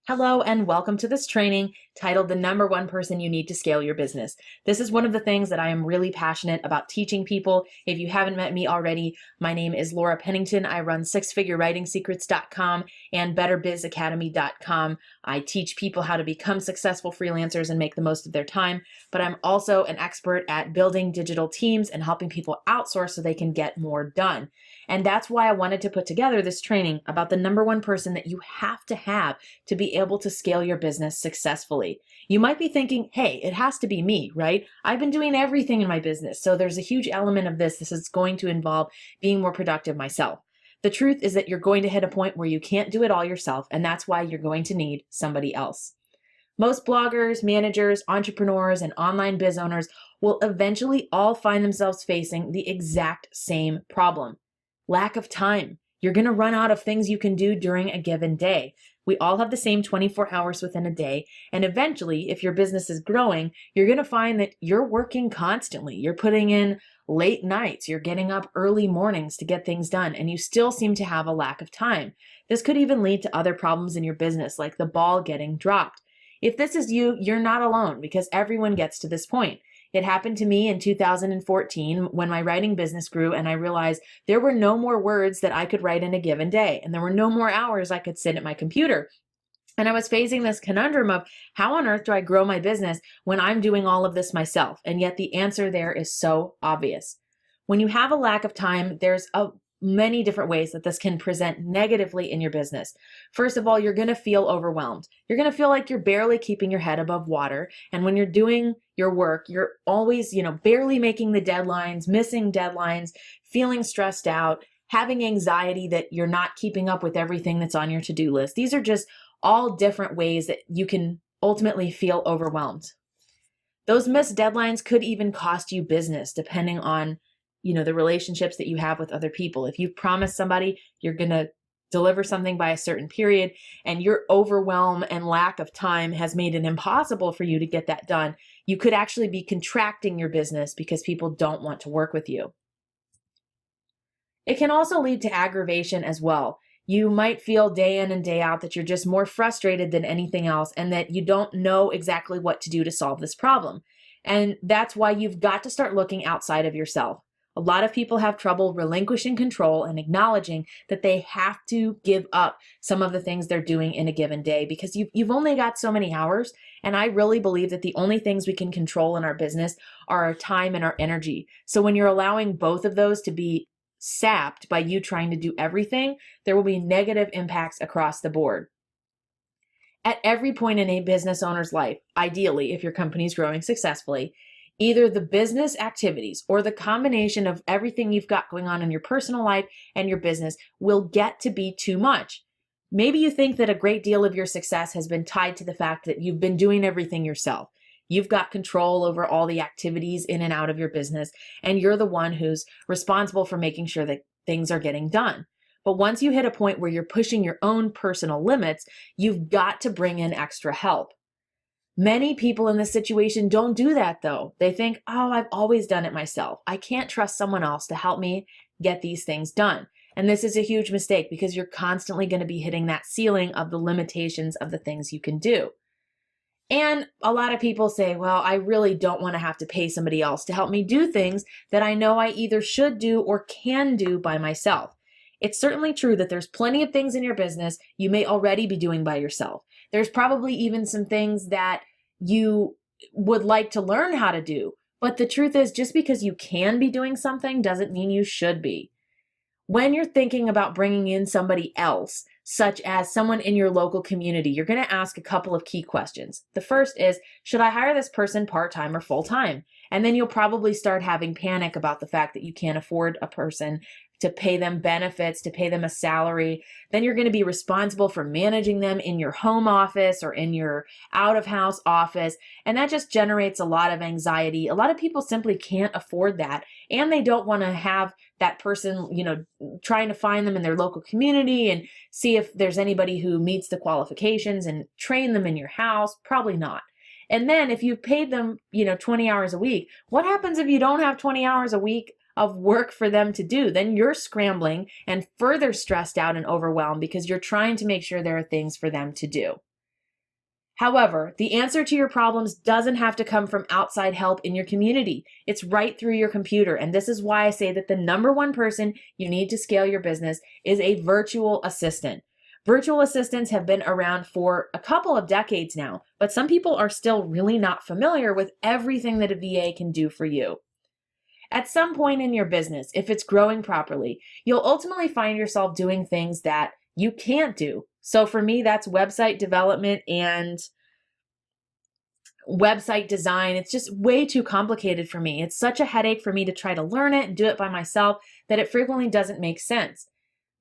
Hello and welcome to this training titled The Number One Person You Need to Scale Your Business. This is one of the things that I am really passionate about teaching people. If you haven't met me already, my name is Laura Pennington. I run sixfigurewritingsecrets.com and betterbizacademy.com. I teach people how to become successful freelancers and make the most of their time, but I'm also an expert at building digital teams and helping people outsource so they can get more done. And that's why I wanted to put together this training about the number one person that you have to be able to scale your business successfully. You might be thinking, hey, it has to be me, right? I've been doing everything in my business. So there's a huge element of this. This is going to involve being more productive myself. The truth is that you're going to hit a point where you can't do it all yourself, and that's why you're going to need somebody else. Most bloggers, managers, entrepreneurs, and online biz owners will eventually all find themselves facing the exact same problem. Lack of time. You're going to run out of things you can do during a given day. We all have the same 24 hours within a day. And eventually, if your business is growing, you're going to find that you're working constantly. You're putting in late nights. You're getting up early mornings to get things done. And you still seem to have a lack of time. This could even lead to other problems in your business, like the ball getting dropped. If this is you, you're not alone because everyone gets to this point. It happened to me in 2014 when my writing business grew and I realized there were no more words that I could write in a given day, and there were no more hours I could sit at my computer. And I was facing this conundrum of how on earth do I grow my business when I'm doing all of this myself? And yet the answer there is so obvious. When you have a lack of time, there's many different ways that this can present negatively in your business. First of all, you're going to feel overwhelmed. You're going to feel like you're barely keeping your head above water. And when you're doing your work, you're always, barely making the deadlines, missing deadlines, feeling stressed out, having anxiety that you're not keeping up with everything that's on your to-do list. These are just all different ways that you can ultimately feel overwhelmed. Those missed deadlines could even cost you business, depending on the relationships that you have with other people. If you've promised somebody you're going to deliver something by a certain period and your overwhelm and lack of time has made it impossible for you to get that done, you could actually be contracting your business because people don't want to work with you. It can also lead to aggravation as well. You might feel day in and day out that you're just more frustrated than anything else and that you don't know exactly what to do to solve this problem. And that's why you've got to start looking outside of yourself. A lot of people have trouble relinquishing control and acknowledging that they have to give up some of the things they're doing in a given day because you've only got so many hours. And I really believe that the only things we can control in our business are our time and our energy. So when you're allowing both of those to be sapped by you trying to do everything, there will be negative impacts across the board. At every point in a business owner's life, ideally, if your company is growing successfully, either the business activities or the combination of everything you've got going on in your personal life and your business will get to be too much. Maybe you think that a great deal of your success has been tied to the fact that you've been doing everything yourself. You've got control over all the activities in and out of your business, and you're the one who's responsible for making sure that things are getting done. But once you hit a point where you're pushing your own personal limits, you've got to bring in extra help. Many people in this situation don't do that though. They think, oh, I've always done it myself. I can't trust someone else to help me get these things done. And this is a huge mistake because you're constantly going to be hitting that ceiling of the limitations of the things you can do. And a lot of people say, well, I really don't want to have to pay somebody else to help me do things that I know I either should do or can do by myself. It's certainly true that there's plenty of things in your business you may already be doing by yourself. There's probably even some things that you would like to learn how to do. But the truth is, just because you can be doing something doesn't mean you should be. When you're thinking about bringing in somebody else, such as someone in your local community, you're going to ask a couple of key questions. The first is, should I hire this person part-time or full-time? And then you'll probably start having panic about the fact that you can't afford a person to pay them benefits, to pay them a salary. Then you're going to be responsible for managing them in your home office or in your out-of-house office. And that just generates a lot of anxiety. A lot of people simply can't afford that. And they don't want to have that person, trying to find them in their local community and see if there's anybody who meets the qualifications and train them in your house. Probably not. And then if you've paid them, 20 hours a week, what happens if you don't have 20 hours a week of work for them to do? Then you're scrambling and further stressed out and overwhelmed because you're trying to make sure there are things for them to do. However, the answer to your problems doesn't have to come from outside help in your community. It's right through your computer. And this is why I say that the number one person you need to scale your business is a virtual assistant. Virtual assistants have been around for a couple of decades now, but some people are still really not familiar with everything that a VA can do for you. At some point in your business, if it's growing properly, you'll ultimately find yourself doing things that you can't do. So for me, that's website development and website design. It's just way too complicated for me. It's such a headache for me to try to learn it and do it by myself that it frequently doesn't make sense.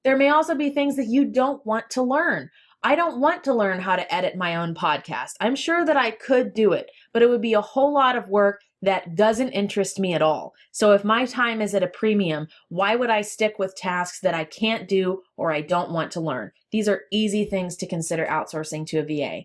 There may also be things that you don't want to learn. I don't want to learn how to edit my own podcast. I'm sure that I could do it, but it would be a whole lot of work that doesn't interest me at all. So if my time is at a premium, why would I stick with tasks that I can't do or I don't want to learn? These are easy things to consider outsourcing to a VA.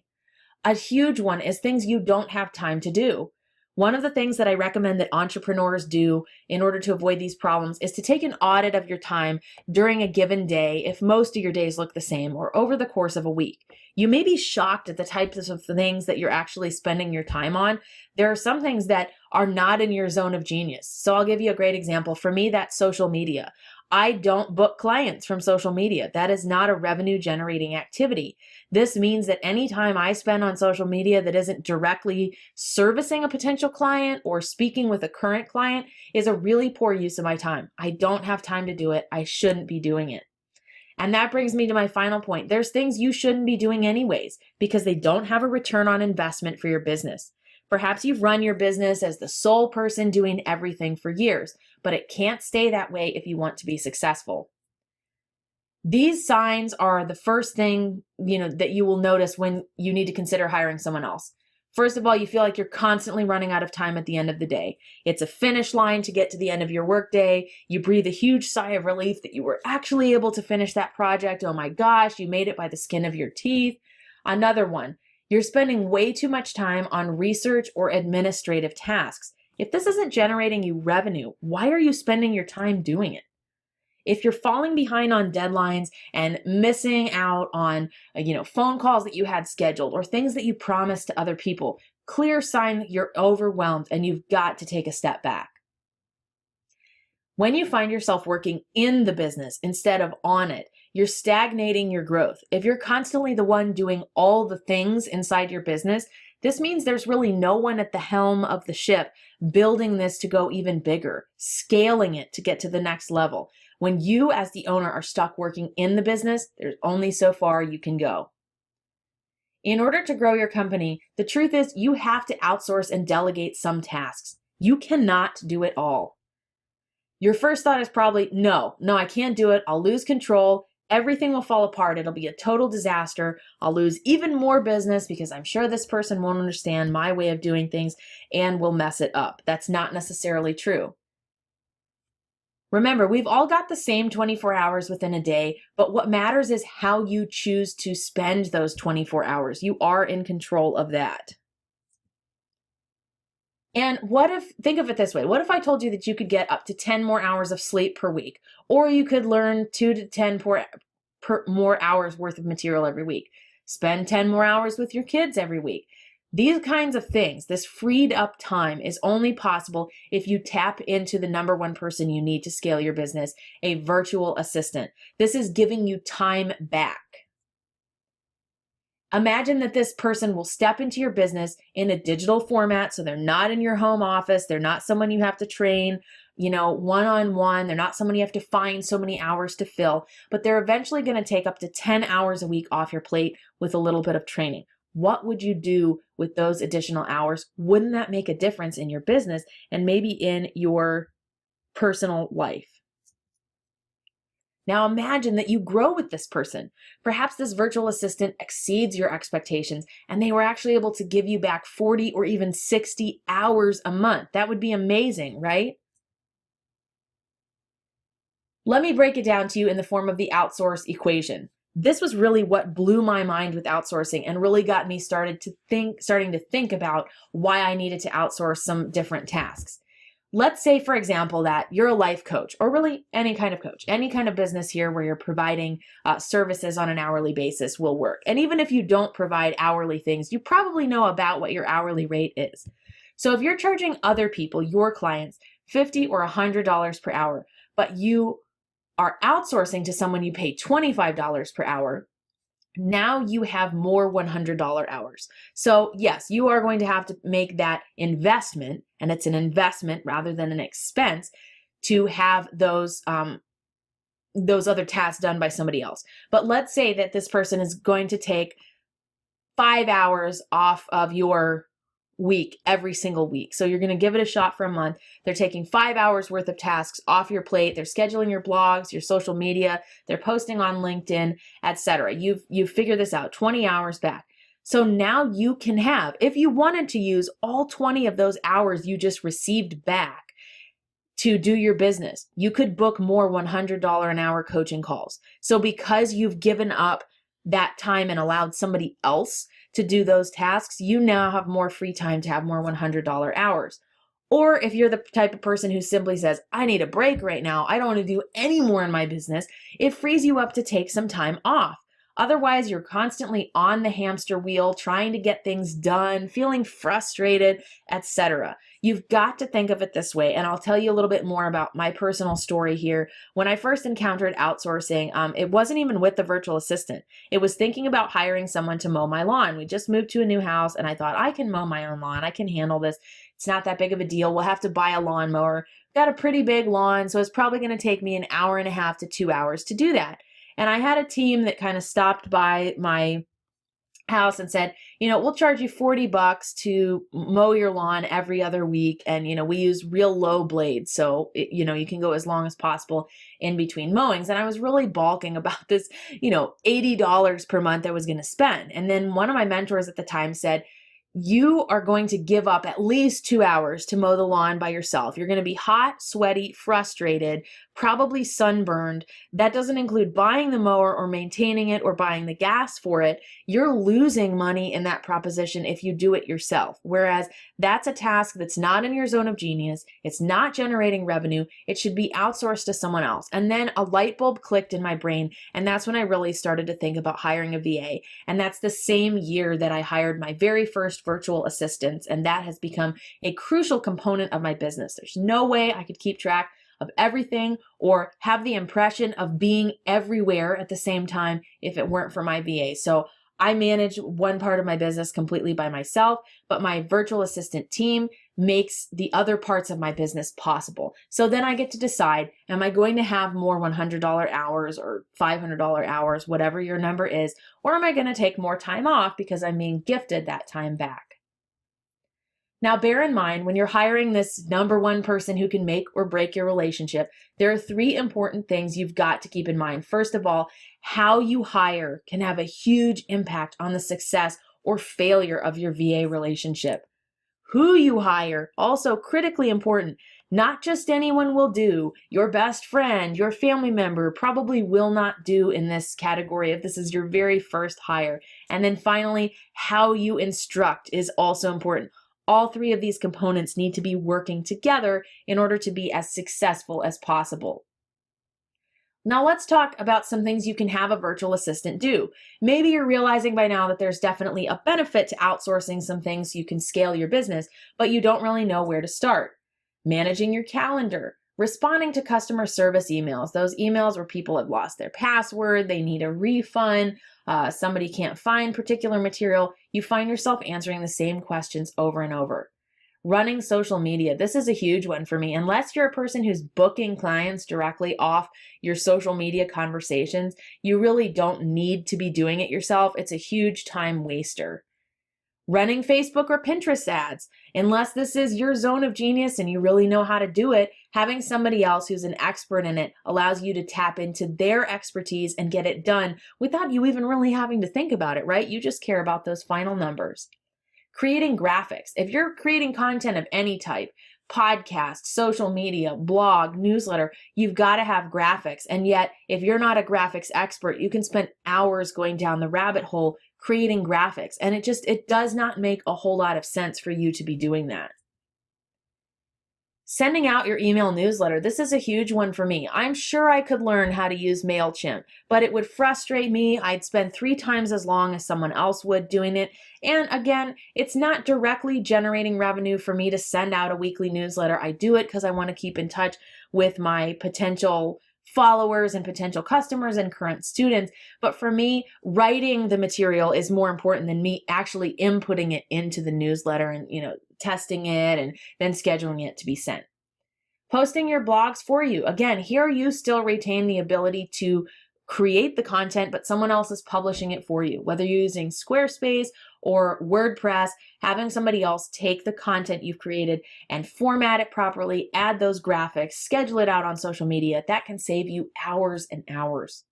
A huge one is things you don't have time to do. One of the things that I recommend that entrepreneurs do in order to avoid these problems is to take an audit of your time during a given day if most of your days look the same or over the course of a week. You may be shocked at the types of things that you're actually spending your time on. There are some things that are not in your zone of genius. So I'll give you a great example. For me, that's social media. I don't book clients from social media. That is not a revenue generating activity. This means that any time I spend on social media that isn't directly servicing a potential client or speaking with a current client is a really poor use of my time. I don't have time to do it. I shouldn't be doing it. And that brings me to my final point. There's things you shouldn't be doing anyways because they don't have a return on investment for your business. Perhaps you've run your business as the sole person doing everything for years, but it can't stay that way if you want to be successful. These signs are the first thing, that you will notice when you need to consider hiring someone else. First of all, you feel like you're constantly running out of time at the end of the day. It's a finish line to get to the end of your workday. You breathe a huge sigh of relief that you were actually able to finish that project. Oh my gosh, you made it by the skin of your teeth. Another one, you're spending way too much time on research or administrative tasks. If this isn't generating you revenue, why are you spending your time doing it? If you're falling behind on deadlines and missing out on, phone calls that you had scheduled or things that you promised to other people, clear sign that you're overwhelmed and you've got to take a step back. When you find yourself working in the business instead of on it, you're stagnating your growth. If you're constantly the one doing all the things inside your business, this means there's really no one at the helm of the ship building this to go even bigger, scaling it to get to the next level. When you as the owner are stuck working in the business, there's only so far you can go. In order to grow your company, the truth is you have to outsource and delegate some tasks. You cannot do it all. Your first thought is probably, no, I can't do it. I'll lose control. Everything will fall apart. It'll be a total disaster. I'll lose even more business because I'm sure this person won't understand my way of doing things and will mess it up. That's not necessarily true. Remember, we've all got the same 24 hours within a day, but what matters is how you choose to spend those 24 hours. You are in control of that. And think of it this way, what if I told you that you could get up to 10 more hours of sleep per week, or you could learn 2 to 10 more hours worth of material every week, spend 10 more hours with your kids every week. These kinds of things, this freed up time is only possible if you tap into the number one person you need to scale your business, a virtual assistant. This is giving you time back. Imagine that this person will step into your business in a digital format, so they're not in your home office, they're not someone you have to train, one-on-one, they're not someone you have to find so many hours to fill, but they're eventually going to take up to 10 hours a week off your plate with a little bit of training. What would you do with those additional hours? Wouldn't that make a difference in your business and maybe in your personal life? Now imagine that you grow with this person. Perhaps this virtual assistant exceeds your expectations and they were actually able to give you back 40 or even 60 hours a month. That would be amazing, right? Let me break it down to you in the form of the outsource equation. This was really what blew my mind with outsourcing and really got me starting to think about why I needed to outsource some different tasks. let's say, for example, that you're a life coach, or really any kind of coach, any kind of business here where you're providing services on an hourly basis will work. And even if you don't provide hourly things, you probably know about what your hourly rate is. So if you're charging other people, your clients, $50 or $100 per hour, but you are outsourcing to someone you pay $25 per hour, now you have more $100 hours. So yes, you are going to have to make that investment, and it's an investment rather than an expense, to have those other tasks done by somebody else. But let's say that this person is going to take 5 hours off of your week every single week. So you're going to give it a shot for a month. They're taking 5 hours worth of tasks off your plate. They're scheduling your blogs, your social media, they're posting on LinkedIn, etc. You've figured this out, 20 hours back. So now you can have, if you wanted to use all 20 of those hours you just received back to do your business, you could book more $100 an hour coaching calls. So because you've given up that time and allowed somebody else to do those tasks, you now have more free time to have more $100 hours. Or if you're the type of person who simply says, I need a break right now, I don't want to do any more in my business, it frees you up to take some time off. Otherwise, you're constantly on the hamster wheel, trying to get things done, feeling frustrated, etc. You've got to think of it this way, and I'll tell you a little bit more about my personal story here. When I first encountered outsourcing, it wasn't even with the virtual assistant. It was thinking about hiring someone to mow my lawn. We just moved to a new house, and I thought, I can mow my own lawn. I can handle this. It's not that big of a deal. We'll have to buy a lawnmower. Got a pretty big lawn, so it's probably going to take me an hour and a half to 2 hours to do that. And I had a team that kind of stopped by my house and said, we'll charge you $40 to mow your lawn every other week. And, we use real low blades. So, you can go as long as possible in between mowings. And I was really balking about this, $80 per month I was going to spend. And then one of my mentors at the time said, you are going to give up at least 2 hours to mow the lawn by yourself. You're going to be hot, sweaty, frustrated, probably sunburned. That doesn't include buying the mower or maintaining it or buying the gas for it. You're losing money in that proposition if you do it yourself. Whereas that's a task that's not in your zone of genius. It's not generating revenue. It should be outsourced to someone else. And then a light bulb clicked in my brain. And that's when I really started to think about hiring a VA. And that's the same year that I hired my very first virtual assistants. And that has become a crucial component of my business. There's no way I could keep track of everything or have the impression of being everywhere at the same time if it weren't for my VA. So I manage one part of my business completely by myself, but my virtual assistant team makes the other parts of my business possible. So then I get to decide, am I going to have more $100 hours or $500 hours, whatever your number is, or am I going to take more time off because I'm being gifted that time back? Now, bear in mind, when you're hiring this number one person who can make or break your relationship, there are 3 important things you've got to keep in mind. First of all, how you hire can have a huge impact on the success or failure of your VA relationship. Who you hire, also critically important. Not just anyone will do. Your best friend, your family member probably will not do in this category if this is your very first hire. And then finally, how you instruct is also important. All 3 of these components need to be working together in order to be as successful as possible. Now let's talk about some things you can have a virtual assistant do. Maybe you're realizing by now that there's definitely a benefit to outsourcing some things so you can scale your business, but you don't really know where to start. Managing your calendar, responding to customer service emails, those emails where people have lost their password, they need a refund, somebody can't find particular material, you find yourself answering the same questions over and over. Running social media. This is a huge one for me. Unless you're a person who's booking clients directly off your social media conversations, you really don't need to be doing it yourself. It's a huge time waster. Running Facebook or Pinterest ads. Unless this is your zone of genius and you really know how to do it, having somebody else who's an expert in it allows you to tap into their expertise and get it done without you even really having to think about it, right? You just care about those final numbers. Creating graphics. If you're creating content of any type, podcast, social media, blog, newsletter, you've got to have graphics. And yet, if you're not a graphics expert, you can spend hours going down the rabbit hole creating graphics. And it does not make a whole lot of sense for you to be doing that. Sending out your email newsletter. This is a huge one for me. I'm sure I could learn how to use MailChimp, but it would frustrate me. I'd spend 3 times as long as someone else would doing it. And again, it's not directly generating revenue for me to send out a weekly newsletter. I do it because I want to keep in touch with my potential followers and potential customers and current students. But for me, writing the material is more important than me actually inputting it into the newsletter and, testing it and then scheduling it to be sent. Posting your blogs for you. Again, here you still retain the ability to create the content, but someone else is publishing it for you. Whether you're using Squarespace or WordPress, having somebody else take the content you've created and format it properly, add those graphics, schedule it out on social media, that can save you hours and hours.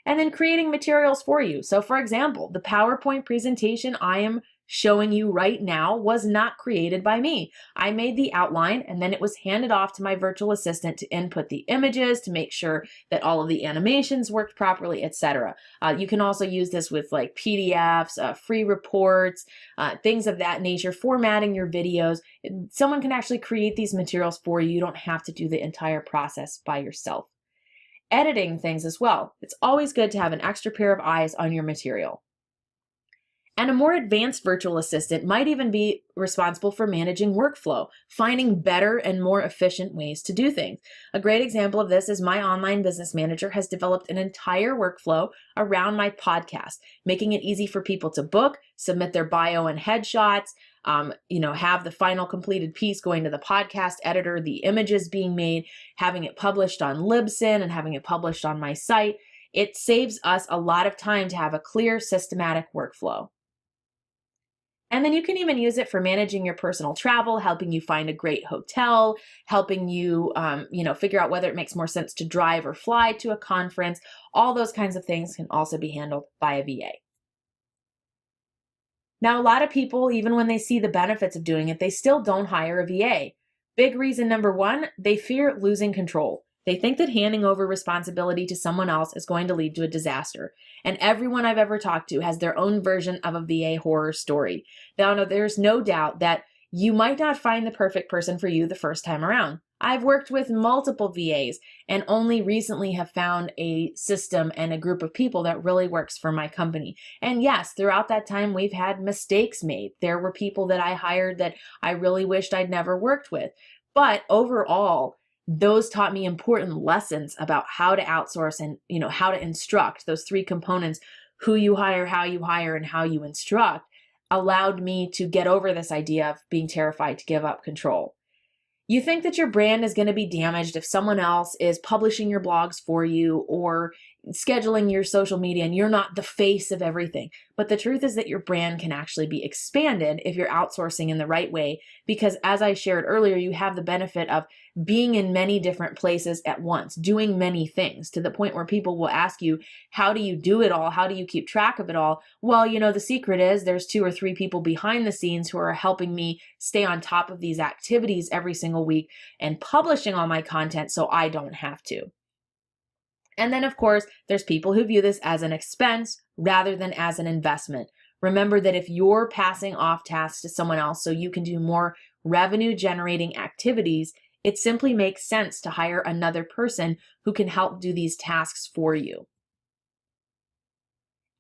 And then creating materials for you. So for example, the PowerPoint presentation I am showing you right now was not created by me. I made the outline and then it was handed off to my virtual assistant to input the images, to make sure that all of the animations worked properly, etc. You can also use this with like PDFs, free reports, things of that nature, formatting your videos. Someone can actually create these materials for you. You don't have to do the entire process by yourself. Editing things as well. It's always good to have an extra pair of eyes on your material. And a more advanced virtual assistant might even be responsible for managing workflow, finding better and more efficient ways to do things. A great example of this is my online business manager has developed an entire workflow around my podcast, making it easy for people to book, submit their bio and headshots, have the final completed piece going to the podcast editor, the images being made, having it published on Libsyn and having it published on my site. It saves us a lot of time to have a clear, systematic workflow. And then you can even use it for managing your personal travel, helping you find a great hotel, helping you, figure out whether it makes more sense to drive or fly to a conference. All those kinds of things can also be handled by a VA. Now, a lot of people, even when they see the benefits of doing it, they still don't hire a VA. Big reason number one, they fear losing control. They think that handing over responsibility to someone else is going to lead to a disaster. And everyone I've ever talked to has their own version of a VA horror story. Now, there's no doubt that you might not find the perfect person for you the first time around. I've worked with multiple VAs and only recently have found a system and a group of people that really works for my company. And yes, throughout that time, we've had mistakes made. There were people that I hired that I really wished I'd never worked with. But overall, those taught me important lessons about how to outsource and, how to instruct. Those 3 components, who you hire, and how you instruct, allowed me to get over this idea of being terrified to give up control. You think that your brand is going to be damaged if someone else is publishing your blogs for you or scheduling your social media and you're not the face of everything. But the truth is that your brand can actually be expanded if you're outsourcing in the right way, because as I shared earlier, you have the benefit of being in many different places at once, doing many things to the point where people will ask you, how do you do it all? How do you keep track of it all? Well, the secret is there's 2 or 3 people behind the scenes who are helping me stay on top of these activities every single week and publishing all my content so I don't have to. And then, of course, there's people who view this as an expense rather than as an investment. Remember that if you're passing off tasks to someone else so you can do more revenue-generating activities, it simply makes sense to hire another person who can help do these tasks for you.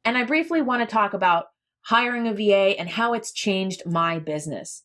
And I briefly want to talk about hiring a VA and how it's changed my business.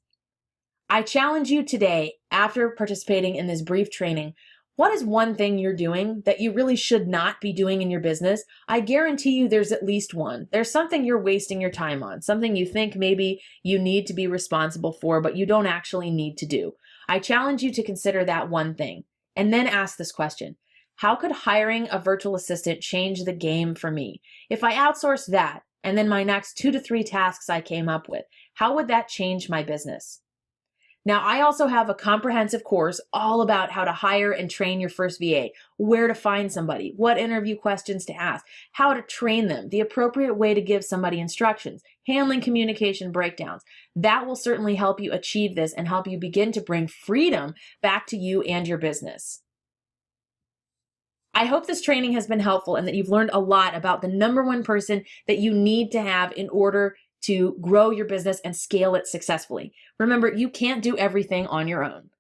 I challenge you today, after participating in this brief training, what is one thing you're doing that you really should not be doing in your business? I guarantee you there's at least one. There's something you're wasting your time on, something you think maybe you need to be responsible for, but you don't actually need to do. I challenge you to consider that one thing and then ask this question. How could hiring a virtual assistant change the game for me? If I outsource that and then my next 2 to 3 tasks I came up with, how would that change my business? Now, I also have a comprehensive course all about how to hire and train your first VA, where to find somebody, what interview questions to ask, how to train them, the appropriate way to give somebody instructions, handling communication breakdowns. That will certainly help you achieve this and help you begin to bring freedom back to you and your business. I hope this training has been helpful and that you've learned a lot about the number one person that you need to have in order to grow your business and scale it successfully. Remember, you can't do everything on your own.